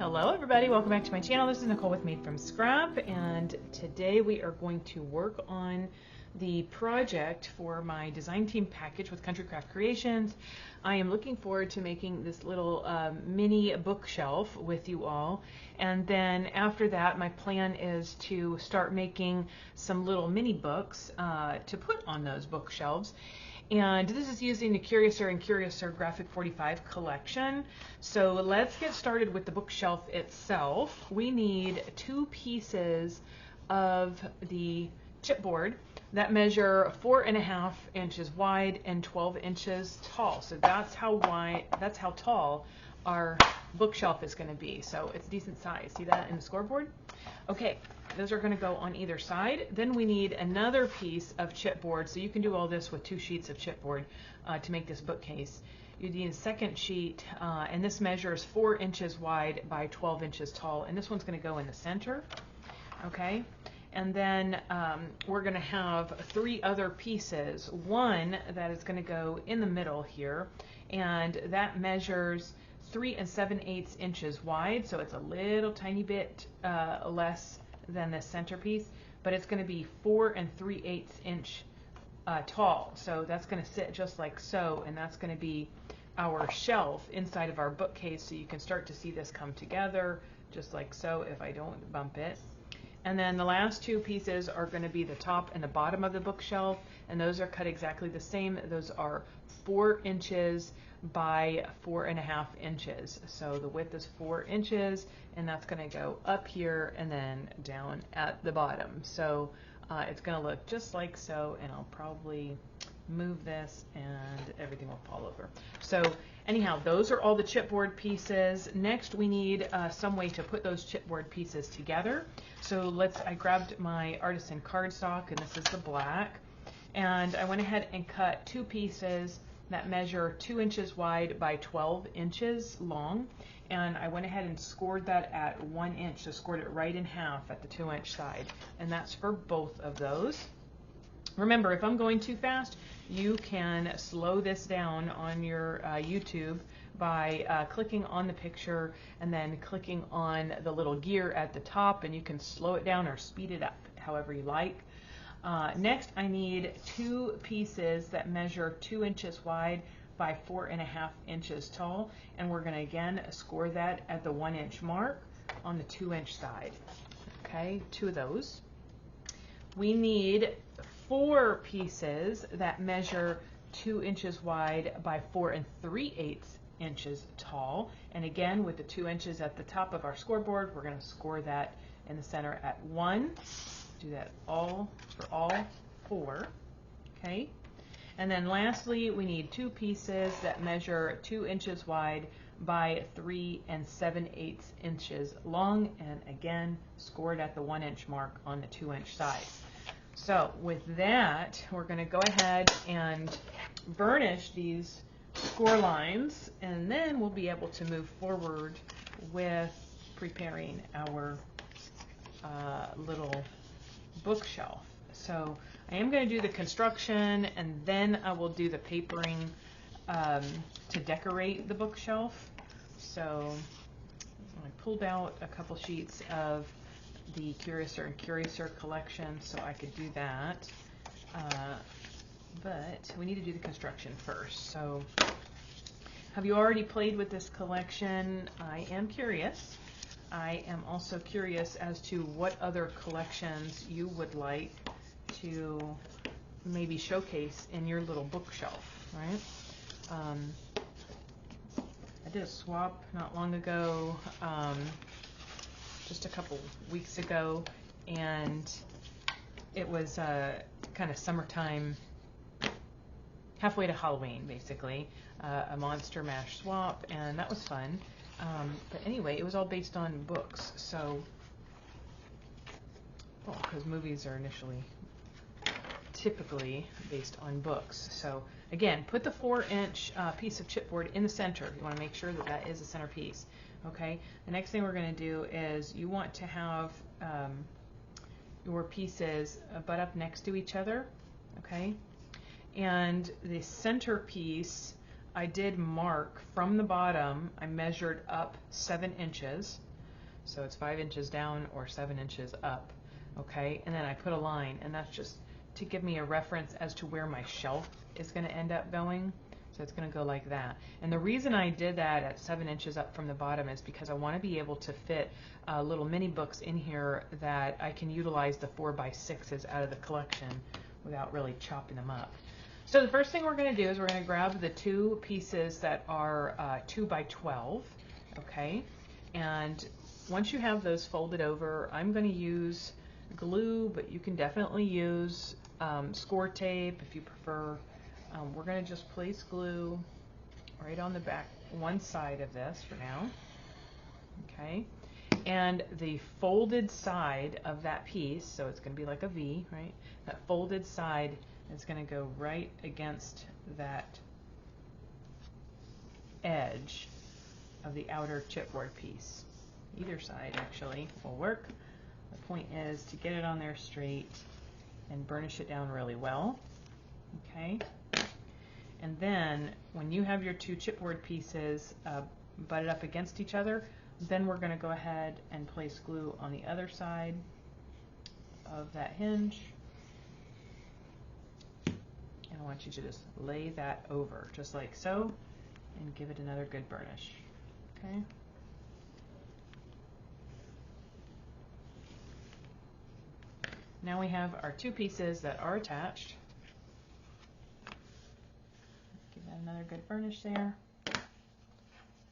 Hello everybody, welcome back to my channel. This is Nicole with Made from Scrap, and today we are going to work on the project for my design team package with Country Craft Creations. I am looking forward to making this little mini bookshelf with you all, and then after that my plan is to start making some little mini books to put on those bookshelves. And this is using the Curiouser and Curiouser Graphic 45 collection. So let's get started with the bookshelf itself. We need 2 pieces of the chipboard that measure 4.5 inches wide and 12 inches tall. So that's how tall our bookshelf is going to be. So it's decent size. See that in the scoreboard? Okay, those are going to go on either side. Then we need another piece of chipboard. So you can do all this with 2 sheets of chipboard to make this bookcase. You need a second sheet, and this measures 4 inches wide by 12 inches tall. And this one's going to go in the center. Okay, and then we're going to have 3 other pieces. One that is going to go in the middle here, and that measures 3 7/8 inches wide, so it's a little tiny bit less than the centerpiece, but it's going to be 4 3/8 inch tall. So that's going to sit just like so, and that's going to be our shelf inside of our bookcase. So you can start to see this come together just like so if I don't bump it. And then the last 2 pieces are going to be the top and the bottom of the bookshelf, and those are cut exactly the same. Those are 4 inches by 4.5 inches. So the width is 4 inches, and that's going to go up here and then down at the bottom. So it's going to look just like so, and I'll probably move this and everything will fall over. So anyhow, those are all the chipboard pieces. Next we need some way to put those chipboard pieces together. So I grabbed my artisan cardstock, and this is the black, and I went ahead and cut 2 pieces that measure 2 inches wide by 12 inches long, and I went ahead and scored that at 1 inch, so scored it right in half at the 2-inch side, and that's for both of those. Remember, if I'm going too fast, you can slow this down on your YouTube by clicking on the picture and then clicking on the little gear at the top, and you can slow it down or speed it up however you like. Next, I need 2 pieces that measure 2 inches wide by 4.5 inches tall, and we're going to again score that at the 1 inch mark on the 2-inch side. Okay, 2 of those. We need 4 pieces that measure 2 inches wide by 4 3/8 inches tall, and again with the 2 inches at the top of our scoreboard, we're going to score that in the center at 1. Do that all for all 4. Okay, and then lastly we need 2 pieces that measure 2 inches wide by 3 7/8 inches long, and again scored at the 1 inch mark on the 2-inch side. So with that, we're going to go ahead and burnish these score lines, and then we'll be able to move forward with preparing our little bookshelf. So I am going to do the construction, and then I will do the papering to decorate the bookshelf. So I pulled out a couple sheets of the Curiouser and Curiouser collection so I could do that, but we need to do the construction first. So have you already played with this collection? I am curious. I am also curious as to what other collections you would like to maybe showcase in your little bookshelf, right? I did a swap not long ago, just a couple weeks ago, and it was kind of summertime, halfway to Halloween basically, a Monster Mash swap, and that was fun. But anyway, it was all based on books, so, well, because movies are typically based on books. So again, put the 4-inch piece of chipboard in the center. You want to make sure that that is the center piece. Okay, the next thing we're going to do is you want to have your pieces butt up next to each other. Okay, and the center piece I did mark from the bottom. I measured up 7 inches. So it's 5 inches down or 7 inches up. Okay, and then I put a line, and that's just to give me a reference as to where my shelf is going to end up going. So it's going to go like that. And the reason I did that at 7 inches up from the bottom is because I want to be able to fit little mini books in here that I can utilize the 4x6s out of the collection without really chopping them up. So the first thing we're going to do is we're going to grab the 2 pieces that are 2x12, okay? And once you have those folded over, I'm going to use glue, but you can definitely use score tape if you prefer. We're going to just place glue right on the back one side of this for now, okay? And the folded side of that piece, so it's going to be like a V, right? That folded side is going to go right against that edge of the outer chipboard piece. Either side actually will work. The point is to get it on there straight and burnish it down really well, okay? And then when you have your 2 chipboard pieces butted up against each other, then we're going to go ahead and place glue on the other side of that hinge. And I want you to just lay that over, just like so, and give it another good burnish, okay? Now we have our 2 pieces that are attached. Give that another good burnish there,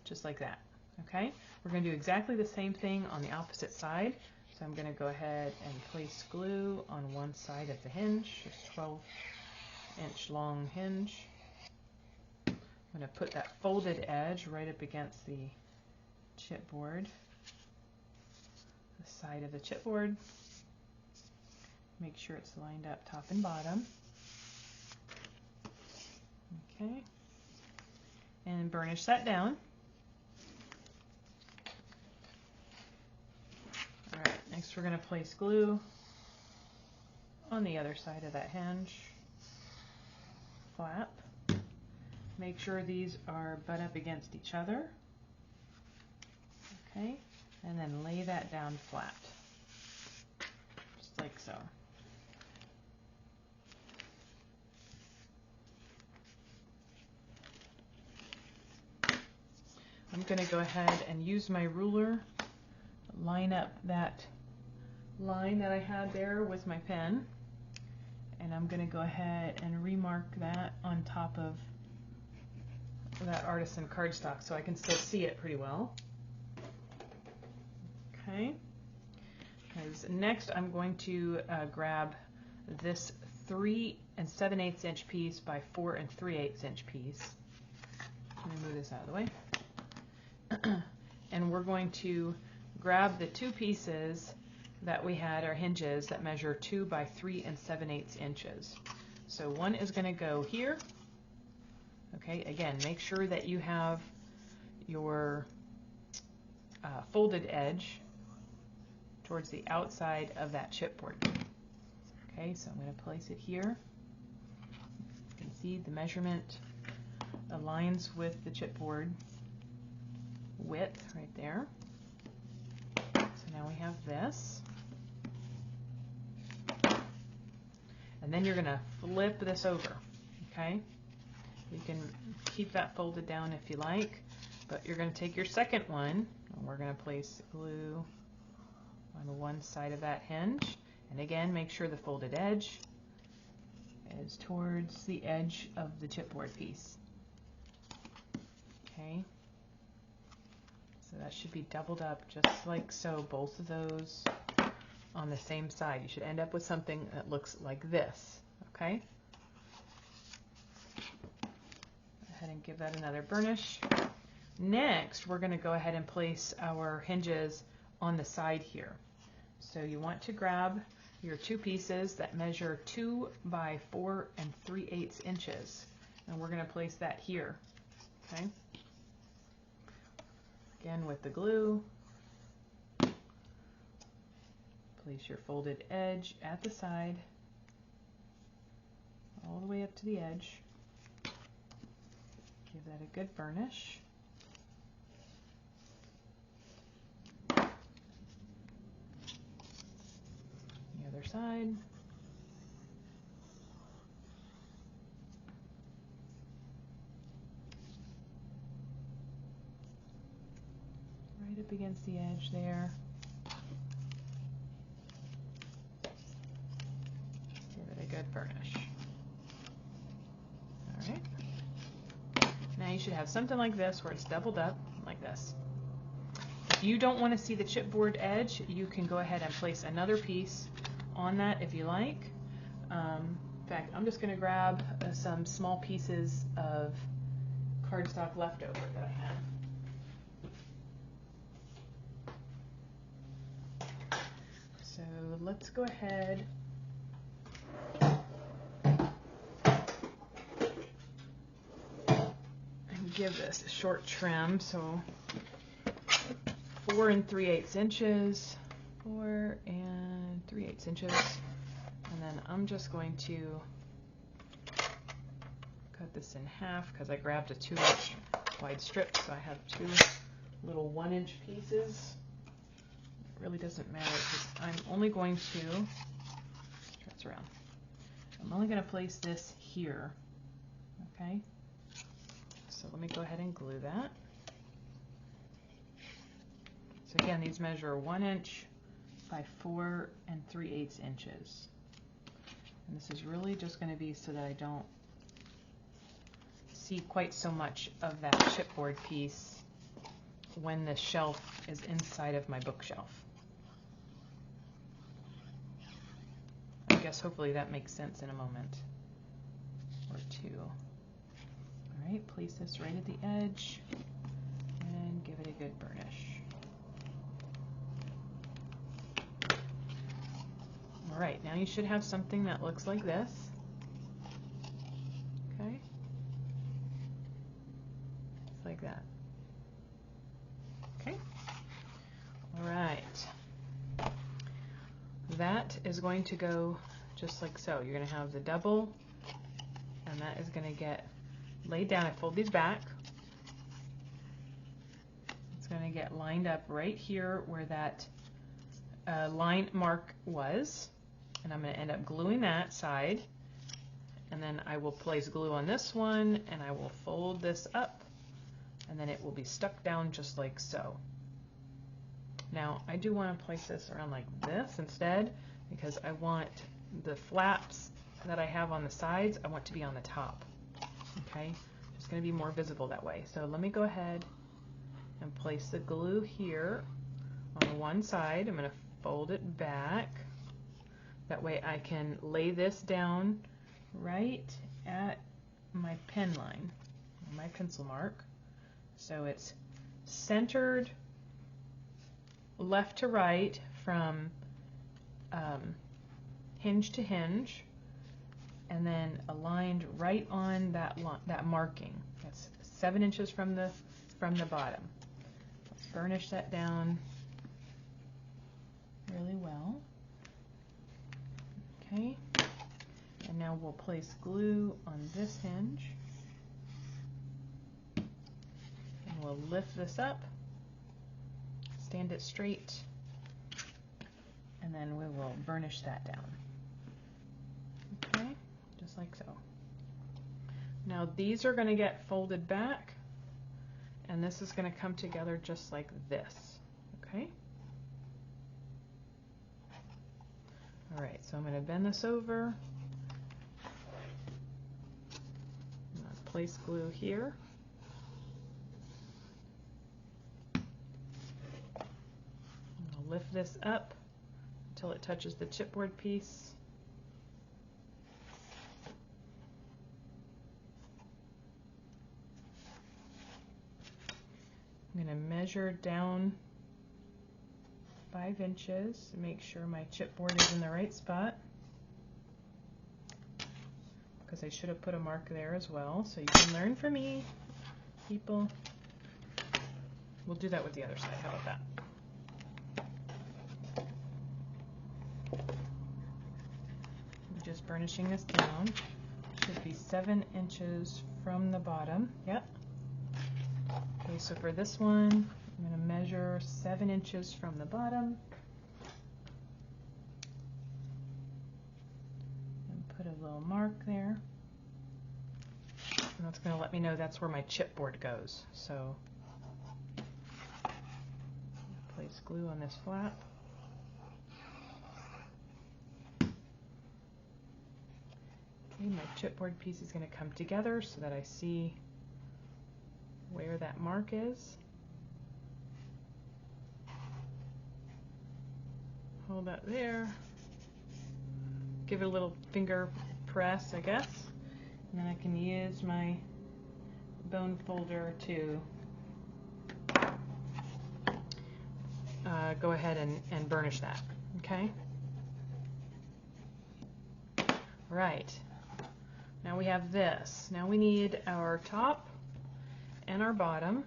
just like that, okay? We're going to do exactly the same thing on the opposite side. So I'm going to go ahead and place glue on one side of the hinge, this 12-inch long hinge. I'm going to put that folded edge right up against the chipboard, the side of the chipboard. Make sure it's lined up top and bottom. Okay. And burnish that down. All right, next we're going to place glue on the other side of that hinge. Flap. Make sure these are butt up against each other. Okay, and then lay that down flat, just like so. I'm going to go ahead and use my ruler, line up that line that I had there with my pen, and I'm going to go ahead and remark that on top of that artisan cardstock so I can still see it pretty well. Okay. Next I'm going to grab this 3 7/8 inch piece by 4 3/8 inch piece. Let me move this out of the way. And we're going to grab the 2 pieces that we had, our hinges, that measure 2 by 3 7/8 inches. So one is going to go here. Okay, again, make sure that you have your folded edge towards the outside of that chipboard. Okay, so I'm going to place it here. You can see the measurement aligns with the chipboard width right there. So now we have this. And then you're going to flip this over, okay? You can keep that folded down if you like, but you're going to take your second one, and we're going to place glue on one side of that hinge. And again, make sure the folded edge is towards the edge of the chipboard piece. Okay? So that should be doubled up just like so, both of those on the same side. You should end up with something that looks like this, okay? Go ahead and give that another burnish. Next, we're going to go ahead and place our hinges on the side here. So you want to grab your 2 pieces that measure 2 by 4 3/8 inches, and we're going to place that here, okay? Again with the glue, place your folded edge at the side, all the way up to the edge. Give that a good burnish. side. Right up against the edge there. Give it a good burnish. All right. Now you should have something like this where it's doubled up like this. If you don't want to see the chipboard edge, you can go ahead and place another piece on that if you like. In fact, I'm just going to grab some small pieces of cardstock leftover that I have. So let's go ahead and give this a short trim. So 4 3/8 inches, 4 3/8 inches, and then I'm just going to cut this in half because I grabbed a 2-inch wide strip, so I have 2 little 1-inch pieces. It really doesn't matter because I'm only going to stretch around. I'm only going to place this here. Okay, so let me go ahead and glue that. So again, these measure 1 inch by 4 3/8 inches. And this is really just going to be so that I don't see quite so much of that chipboard piece when the shelf is inside of my bookshelf. I guess hopefully that makes sense in a moment or two. All right, place this right at the edge and give it a good burnish. All right, now you should have something that looks like this. Okay, just like that. Okay, all right. That is going to go just like so. You're going to have the double, and that is going to get laid down. I fold these back. It's going to get lined up right here where that line mark was. And I'm going to end up gluing that side, and then I will place glue on this one, and I will fold this up, and then it will be stuck down just like so. Now I do want to place this around like this instead, because I want the flaps that I have on the sides, I want to be on the top. Okay, it's going to be more visible that way. So let me go ahead and place the glue here on one side. I'm going to fold it back. That way I can lay this down right at my pen line, my pencil mark. So it's centered left to right from hinge to hinge, and then aligned right on that marking. That's 7 inches from the bottom. Let's burnish that down really well. Okay, and now we'll place glue on this hinge, and we'll lift this up, stand it straight, and then we will burnish that down. Okay, just like so. Now these are going to get folded back, and this is going to come together just like this. Okay. All right, so I'm going to bend this over. I'm going to place glue here. I'll lift this up until it touches the chipboard piece. I'm going to measure down 5 inches to make sure my chipboard is in the right spot, because I should have put a mark there as well, so you can learn from me, people. We'll do that with the other side. How about that? I'm just burnishing this down. Should be 7 inches from the bottom. Yep. Okay, so for this one, I'm going to measure 7 inches from the bottom. little mark there. And that's going to let me know that's where my chipboard goes. So place glue on this flap. Okay, my chipboard piece is going to come together so that I see where that mark is. Hold that there. Give it a little finger press, I guess. And then I can use my bone folder to go ahead and burnish that. Okay? Right. Now we have this. Now we need our top and our bottom.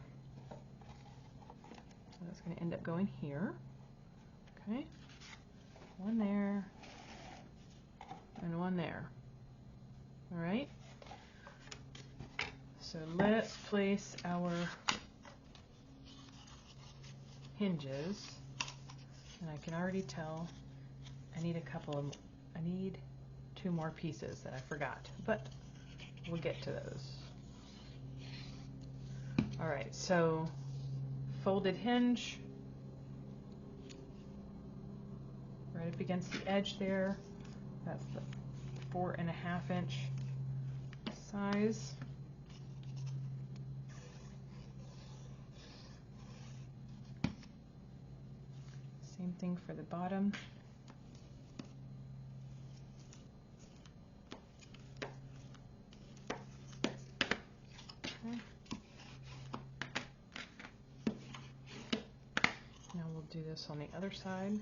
So that's going to end up going here. Okay? One there and one there. All right? So let's place our hinges, and I can already tell I need I need 2 more pieces that I forgot, but we'll get to those. All right, so folded hinge right up against the edge there. That's the 4.5 inch size. Same thing for the bottom. Okay. Now we'll do this on the other side.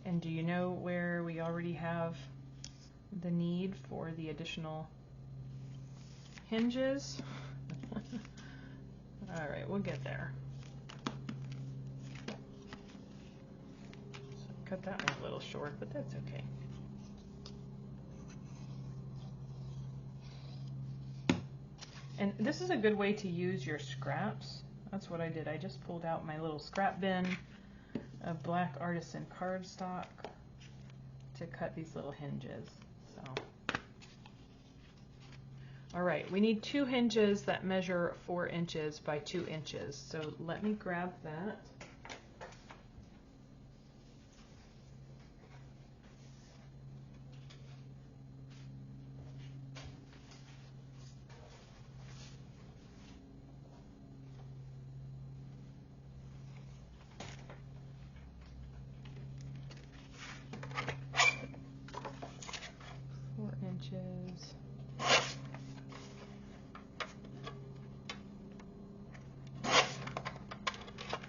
And do you know where we already have the need for the additional hinges? All right, we'll get there. So cut that one a little short, but that's okay. And this is a good way to use your scraps. That's what I did. I just pulled out my little scrap bin of black artisan cardstock to cut these little hinges. So, all right, we need 2 hinges that measure 4 inches by 2 inches. So let me grab that. Inches.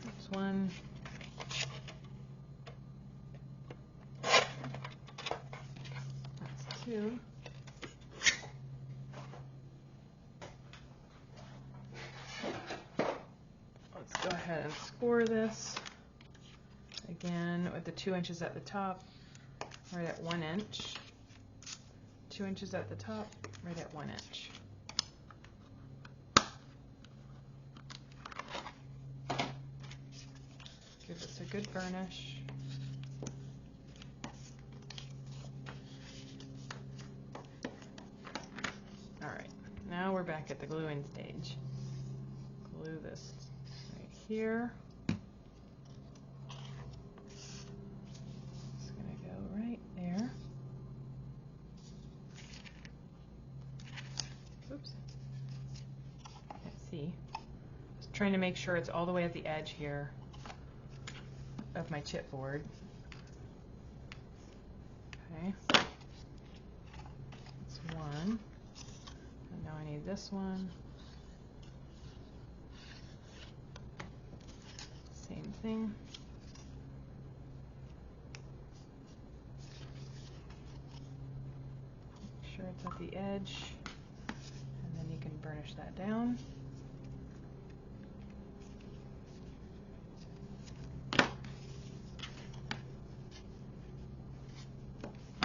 That's 1. That's 2. Let's go ahead and score this again with the 2 inches at the top, right at 1 inch. 2 inches at the top, right at 1 inch. Give this a good burnish. All right, now we're back at the gluing stage. Glue this right here. It's gonna go right there. Oops. Can't see. Just trying to make sure it's all the way at the edge here of my chipboard. Okay. That's 1. And now I need this one. Same thing. Make sure it's at the edge. And then you can burnish that down.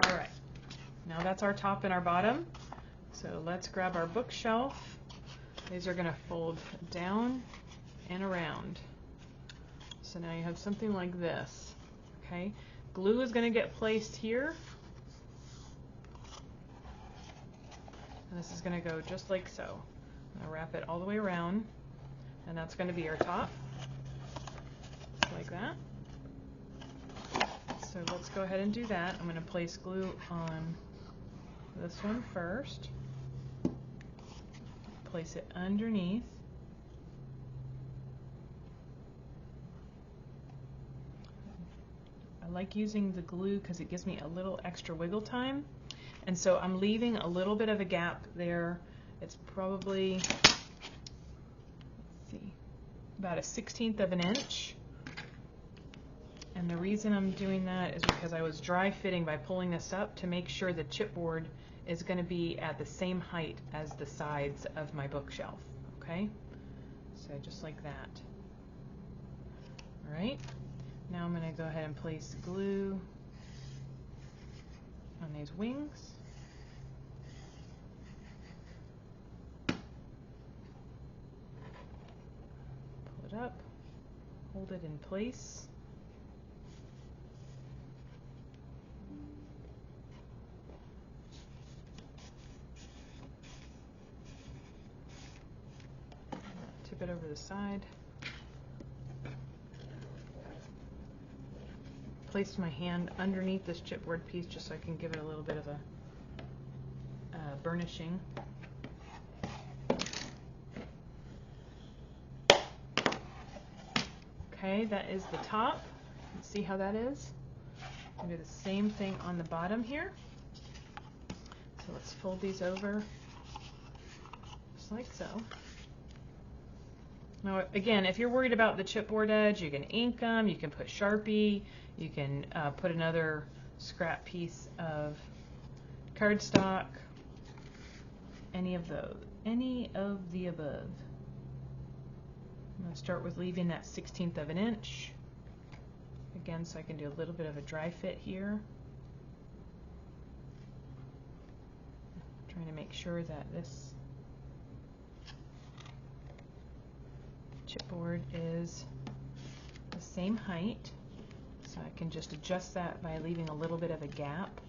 All right, now that's our top and our bottom. So let's grab our bookshelf. These are going to fold down and around. So now you have something like this. Okay, glue is going to get placed here. And this is going to go just like so. I'm going to wrap it all the way around, and that's going to be our top, just like that. So let's go ahead and do that. I'm going to place glue on this one first, place it underneath. I like using the glue because it gives me a little extra wiggle time, and so I'm leaving a little bit of a gap there. It's probably, let's see, about a 1/16 of an inch. And the reason I'm doing that is because I was dry fitting by pulling this up to make sure the chipboard is going to be at the same height as the sides of my bookshelf. Okay, so just like that. All right, now I'm going to go ahead and place glue on these wings. Pull it up, hold it in place. Tip it over the side. Place my hand underneath this chipboard piece just so I can give it a little bit of a burnishing. Okay, that is the top. See how that is? I'll do the same thing on the bottom here. So let's fold these over just like so. Now again, if you're worried about the chipboard edge, you can ink them, you can put Sharpie, you can put another scrap piece of cardstock, any of the above. I'm going to start with leaving that 1/16 of an inch. Again, so I can do a little bit of a dry fit here. Trying to make sure that this chipboard is the same height. So I can just adjust that by leaving a little bit of a gap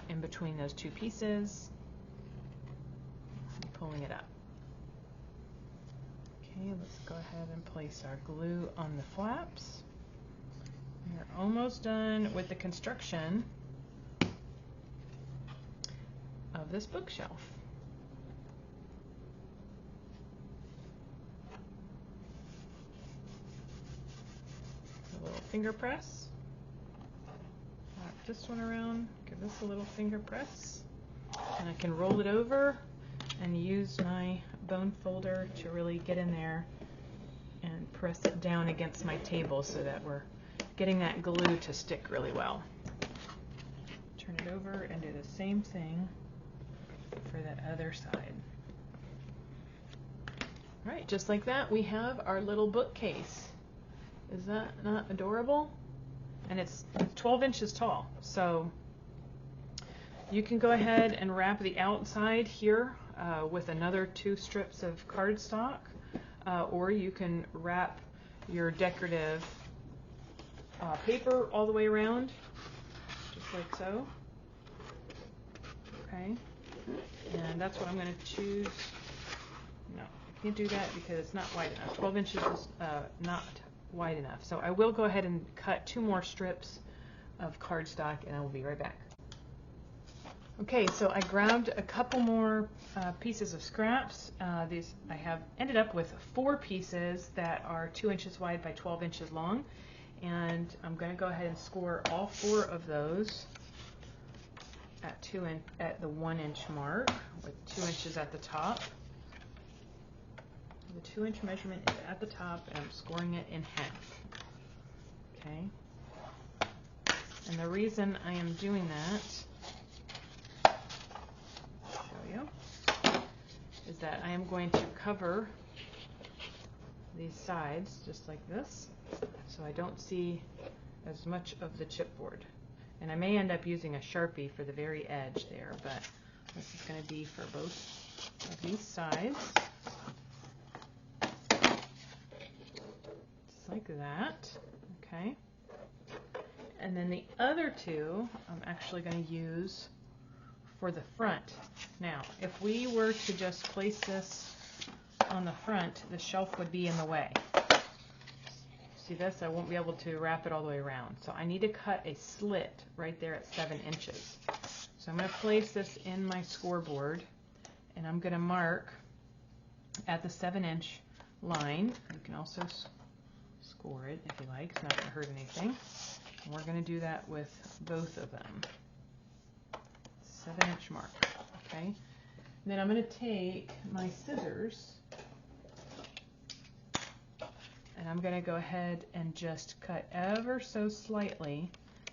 in between those two pieces and pulling it up. Okay, let's go ahead and place our glue on the flaps. We're almost done with the construction of this bookshelf. A little finger press. Wrap this one around, give this a little finger press, and I can roll it over and use my bone folder to really get in there and press it down against my table so that we're getting that glue to stick really well. Turn it over and do the same thing for that other side. All right, just like that, we have our little bookcase. Is that not adorable? And it's 12 inches tall, so you can go ahead and wrap the outside here with another 2 strips of cardstock, or you can wrap your decorative paper all the way around, just like so. Okay, and that's what I'm going to choose. No, I can't do that because it's not wide enough. 12 inches is not wide enough. So I will go ahead and cut 2 more strips of cardstock, and I will be right back. Okay, so I grabbed a couple more pieces of scraps. These I have ended up with 4 pieces that are 2 inches wide by 12 inches long, and I'm going to go ahead and score all 4 of those at the 1 inch mark with 2 inches at the top. The 2 inch measurement is at the top, and I'm scoring it in half. Okay, and the reason I am doing that, is that I am going to cover these sides just like this, so I don't see as much of the chipboard. And I may end up using a Sharpie for the very edge there, but this is going to be for both of these sides. Just like that. Okay. And then the other two I'm actually going to use for the front. Now, if we were to just place this on the front, the shelf would be in the way. See this? I won't be able to wrap it all the way around. So I need to cut a slit right there at 7 inches. So I'm going to place this in my scoreboard, and I'm going to mark at the 7-inch line. You can also score it if you like. It's not going to hurt anything. And we're going to do that with both of them. 7-inch mark. Okay. And then I'm going to take my scissors, and I'm going to go ahead and just cut ever so slightly.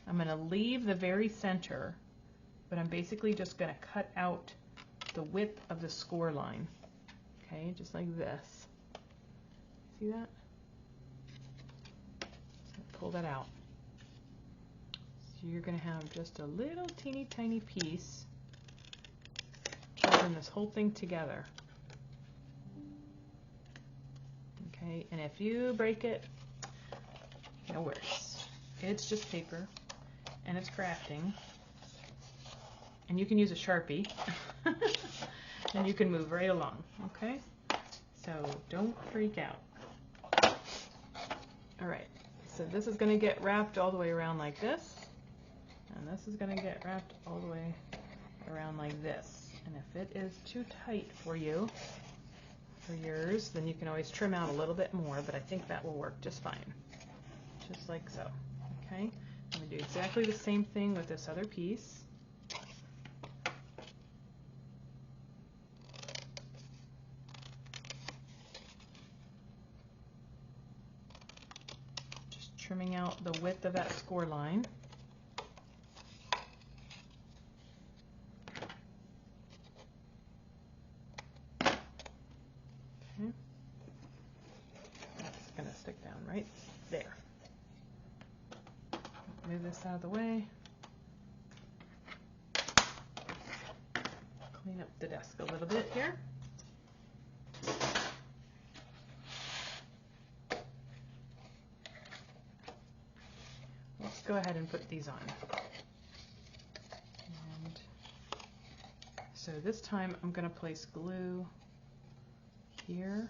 I'm going to leave the very center, but I'm basically just going to cut out the width of the score line. Okay, just like this. See that? So pull that out. So you're going to have just a little teeny tiny piece holding this whole thing together. Okay, and if you break it, no worries. It's just paper, and it's crafting, and you can use a Sharpie, and you can move right along, okay? So don't freak out. All right, so this is going to get wrapped all the way around like this, and this is going to get wrapped all the way around like this. And if it is too tight for you, for yours, then you can always trim out a little bit more, but I think that will work just fine. Just like so. Okay? I'm going to do exactly the same thing with this other piece. Just trimming out the width of that score line. That's going to stick down right there. Move this out of the way. Clean up the desk a little bit here. Let's go ahead and put these on. And so this time I'm going to place glue here,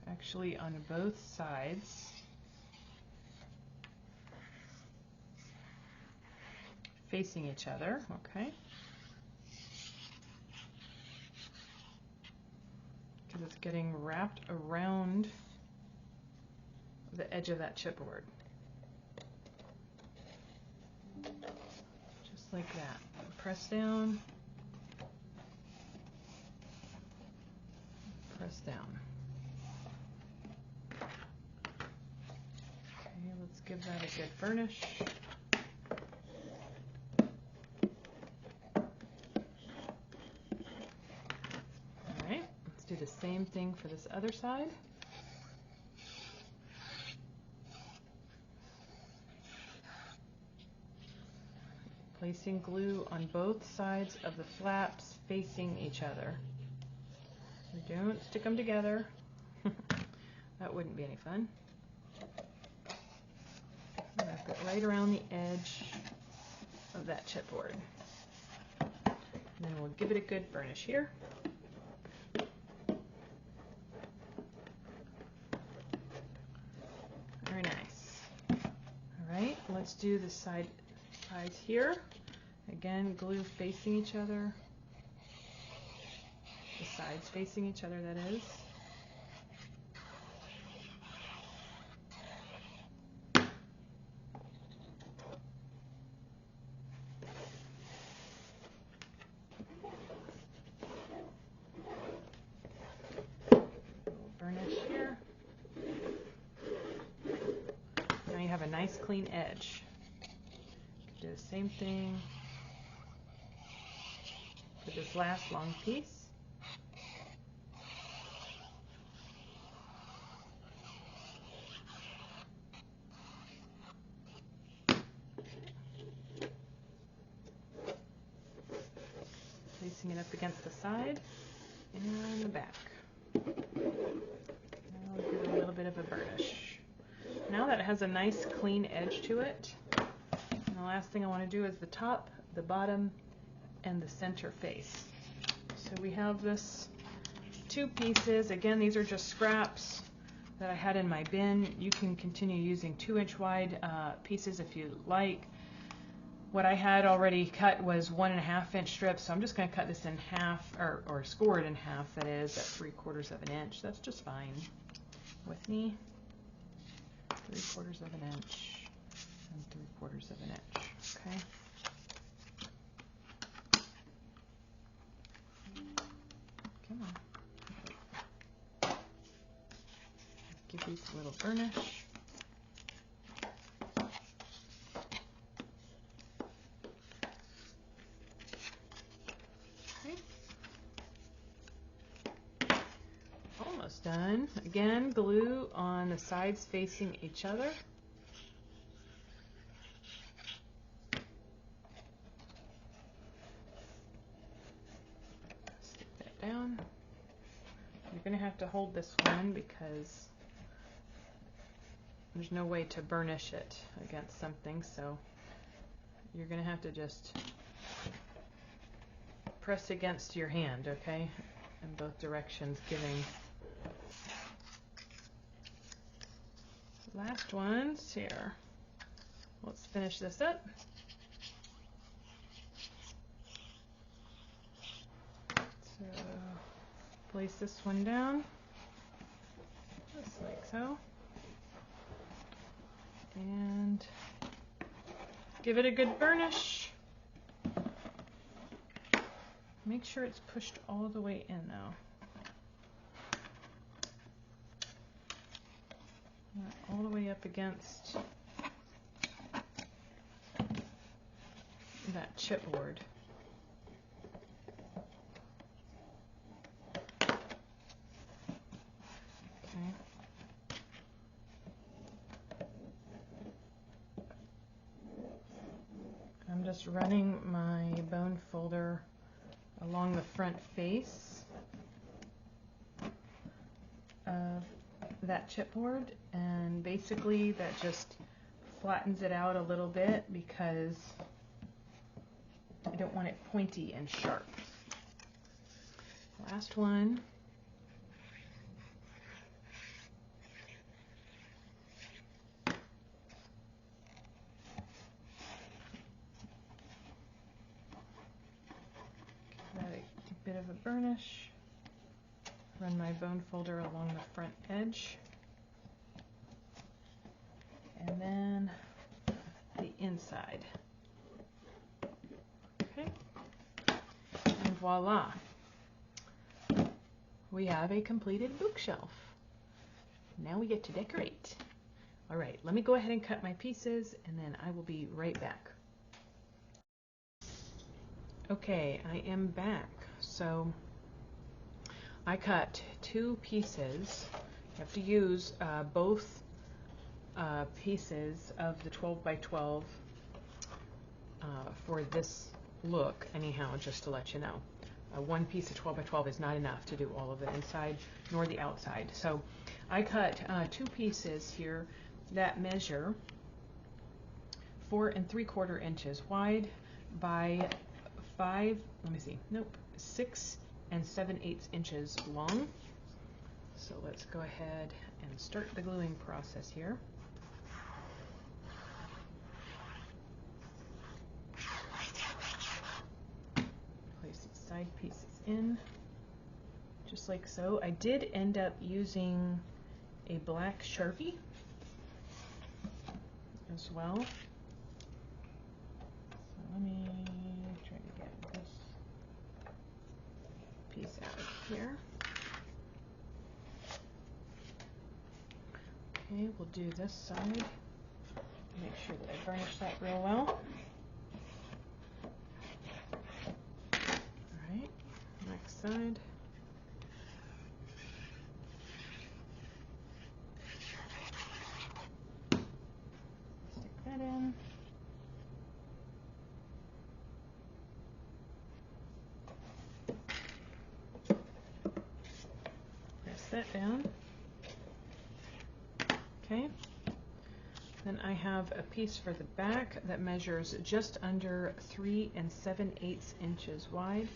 actually on both sides. Facing each other, okay? Because it's getting wrapped around the edge of that chipboard. Just like that. Press down. Press down. Okay, let's give that a good burnish. Alright, let's do the same thing for this other side. Placing glue on both sides of the flaps facing each other. Don't stick them together. That wouldn't be any fun. Wrap it right around the edge of that chipboard. And then we'll give it a good burnish here. Very nice. All right, let's do the sides here. Again, glue facing each other. The sides facing each other, that is. Burnish here. Now you have a nice clean edge. Do the same thing for this last long piece. Placing it up against the side and the back. Now I'll give it a little bit of a burnish. Now that it has a nice clean edge to it, and the last thing I want to do is the top, the bottom, and the center face. So we have this 2 pieces. Again, these are just scraps that I had in my bin. You can continue using 2-inch wide pieces if you like. What I had already cut was 1.5-inch strips, so I'm just going to cut this in half, or score it in half, that is, at 3/4 of an inch. That's just fine with me. 3/4 of an inch and 3/4 of an inch. Okay. Come on. Give these a little burnish. Okay. Almost done. Again, glue on the sides facing each other. Stick that down. You're going to have to hold this one because there's no way to burnish it against something, so you're going to have to just press against your hand, okay, in both directions, giving. Last ones here. Let's finish this up. So place this one down, just like so, and give it a good burnish. Make sure it's pushed all the way in though. Not all the way up against that chipboard. Okay. I'm just running my bone folder along the front face of that chipboard, and basically that just flattens it out a little bit because I don't want it pointy and sharp. Last one. Give that a bit of a burnish. Run my bone folder along the front edge. And then the inside. Okay. And voila. We have a completed bookshelf. Now we get to decorate. All right, let me go ahead and cut my pieces and then I will be right back. Okay, I am back. So I cut 2 pieces. You have to use both pieces of the 12 by 12 for this look anyhow, just to let you know. One piece of 12 by 12 is not enough to do all of the inside nor the outside. So I cut 2 pieces here that measure 4 3/4 inches wide by 6 7/8 inches long. So let's go ahead and start the gluing process here. Place the side pieces in, just like so. I did end up using a black Sharpie as well. So let me try to get this piece out of here. Okay, we'll do this side. Make sure that I burnish that real well. Alright, next side. Stick that in. Press that down. Okay, I have a piece for the back that measures just under 3 7/8 inches wide,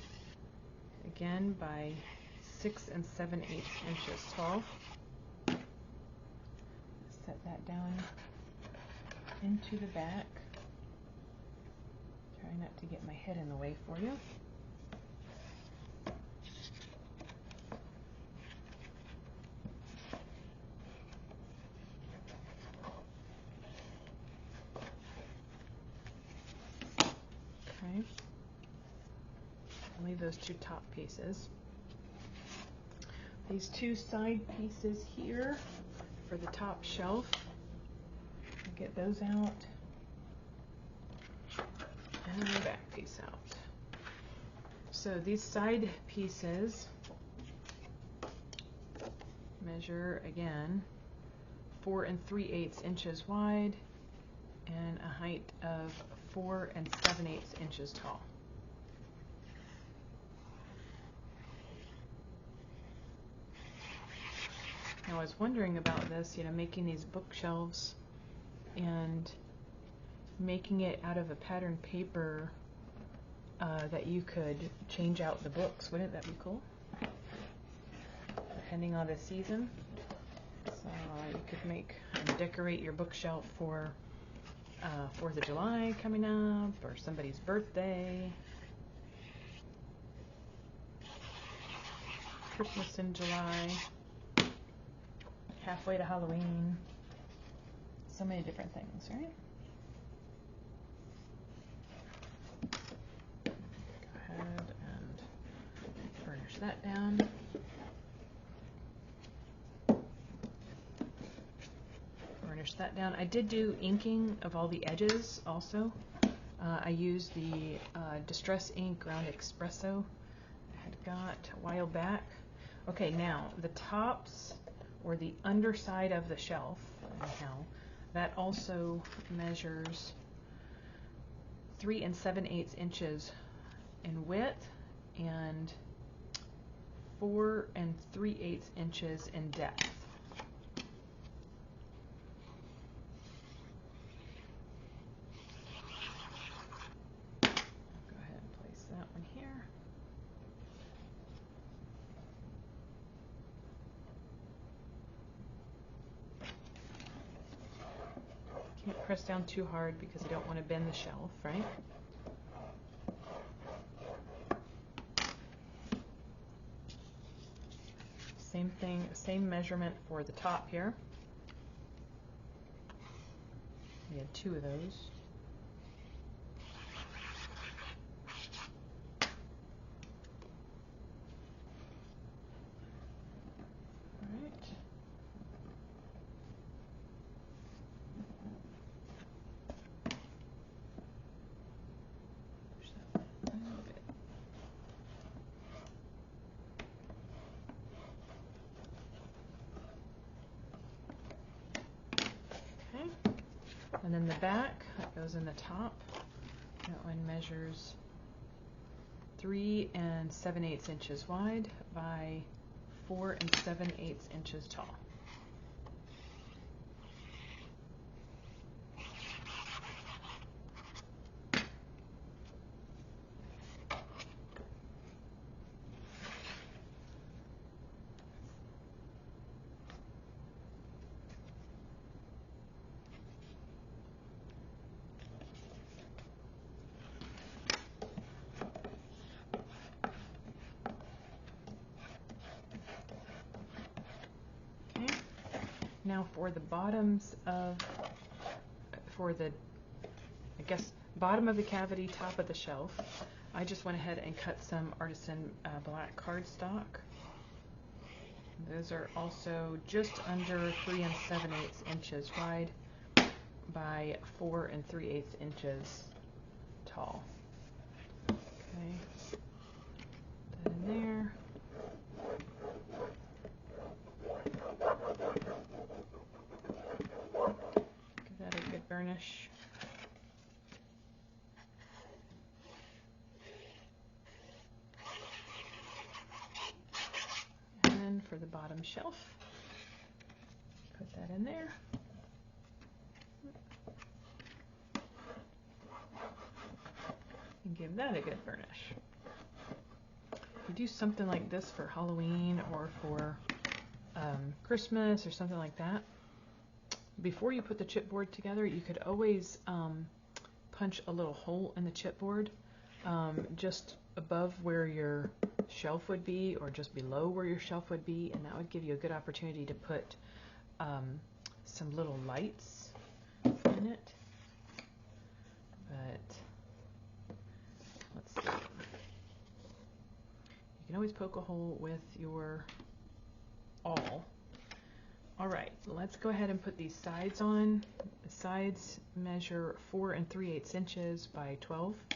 again by 6 7/8 inches tall. Set that down into the back. Try not to get my head in the way for you. Okay. I'll leave those two top pieces. These two side pieces here for the top shelf, I'll get those out, and the back piece out. So these side pieces measure, again, 4 3/8 inches wide and a height of 4 7/8 inches tall. Now, I was wondering about this, making these bookshelves and making it out of a pattern paper that you could change out the books. Wouldn't that be cool? Depending on the season. So you could make and decorate your bookshelf for 4th of July coming up, or somebody's birthday, Christmas in July, halfway to Halloween. So many different things, right? Go ahead and burnish that down. Burnish that down. I did do inking of all the edges also. I used the Distress Ink Ground Espresso I had got a while back. Okay, now the tops, or the underside of the shelf, anyhow, that also measures 3 7/8 inches in width and 4 3/8 inches in depth. Go ahead and place that one here. Can't press down too hard because you don't want to bend the shelf, right? Same thing, same measurement for the top here. We had 2 of those. And then the back, that goes in the top. That one measures 3 7/8 inches wide by 4 7/8 inches tall. Now for the bottoms of, I guess, bottom of the cavity, top of the shelf, I just went ahead and cut some artisan black cardstock. Those are also just under 3 7/8 inches wide by 4 3/8 inches tall. Okay, put that in there. Give that a good burnish. And then for the bottom shelf, put that in there. and give that a good burnish. If you do something like this for Halloween or for Christmas or something like that, before you put the chipboard together, you could always punch a little hole in the chipboard just above where your shelf would be, or just below where your shelf would be, and that would give you a good opportunity to put some little lights in it. But let's see. You can always poke a hole with your awl. All right, let's go ahead and put these sides on. The sides measure 4 3/8 inches by 12. I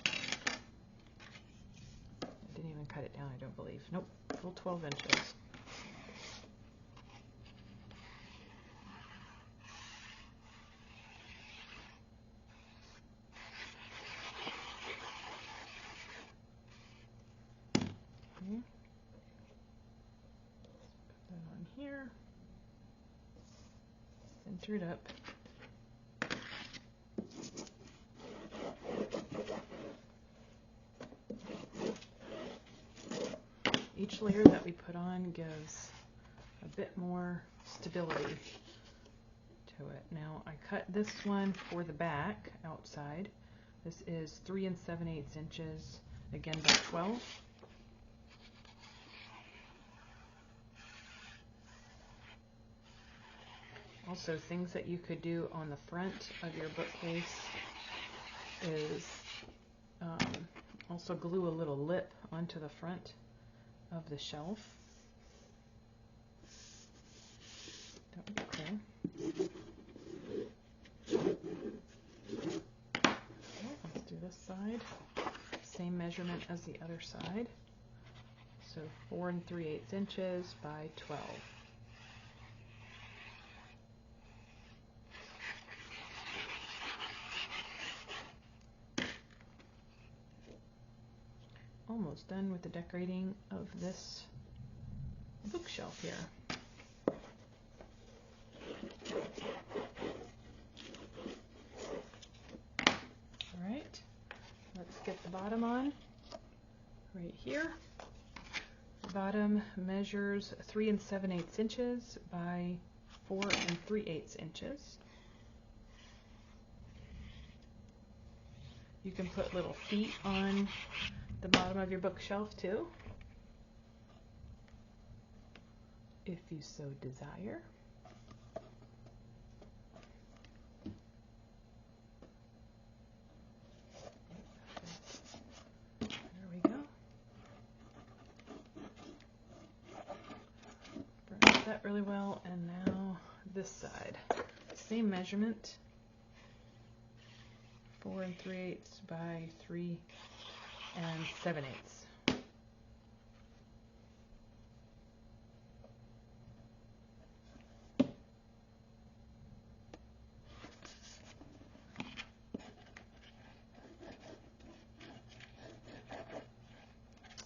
didn't even cut it down, I don't believe. Nope, full 12 inches. Okay. Put that on here. Center it up. Each layer that we put on gives a bit more stability to it. Now I cut this one for the back outside. This is 3 7/8 inches, again by 12. Also, things that you could do on the front of your bookcase is also glue a little lip onto the front of the shelf. That would be cool. Okay, let's do this side. Same measurement as the other side. So 4 3/8 inches by 12. Almost done with the decorating of this bookshelf here. All right, let's get the bottom on right here. The bottom measures 3 7/8 inches by 4 3/8 inches. You can put little feet on the bottom of your bookshelf too, if you so desire. There we go. Burnish that really well, and now this side. Same measurement, 4 3/8 by 3 7/8.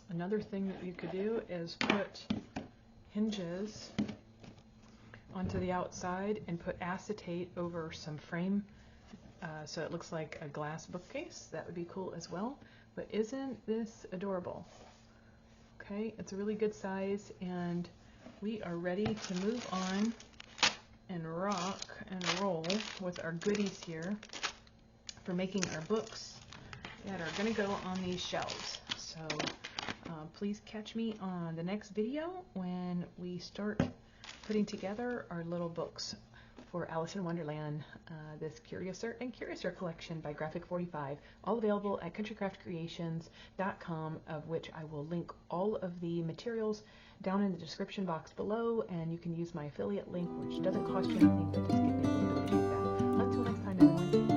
Another thing that you could do is put hinges onto the outside and put acetate over some frame so it looks like a glass bookcase. That would be cool as well. But isn't this adorable? Okay, it's a really good size, and we are ready to move on and rock and roll with our goodies here for making our books that are going to go on these shelves. So please catch me on the next video when we start putting together our little books for Alice in Wonderland, this Curiouser and Curiouser collection by Graphic 45, all available at countrycraftcreations.com, of which I will link all of the materials down in the description box below, and you can use my affiliate link, which doesn't cost you anything, but just give me a little bit of feedback. Until next time, everyone.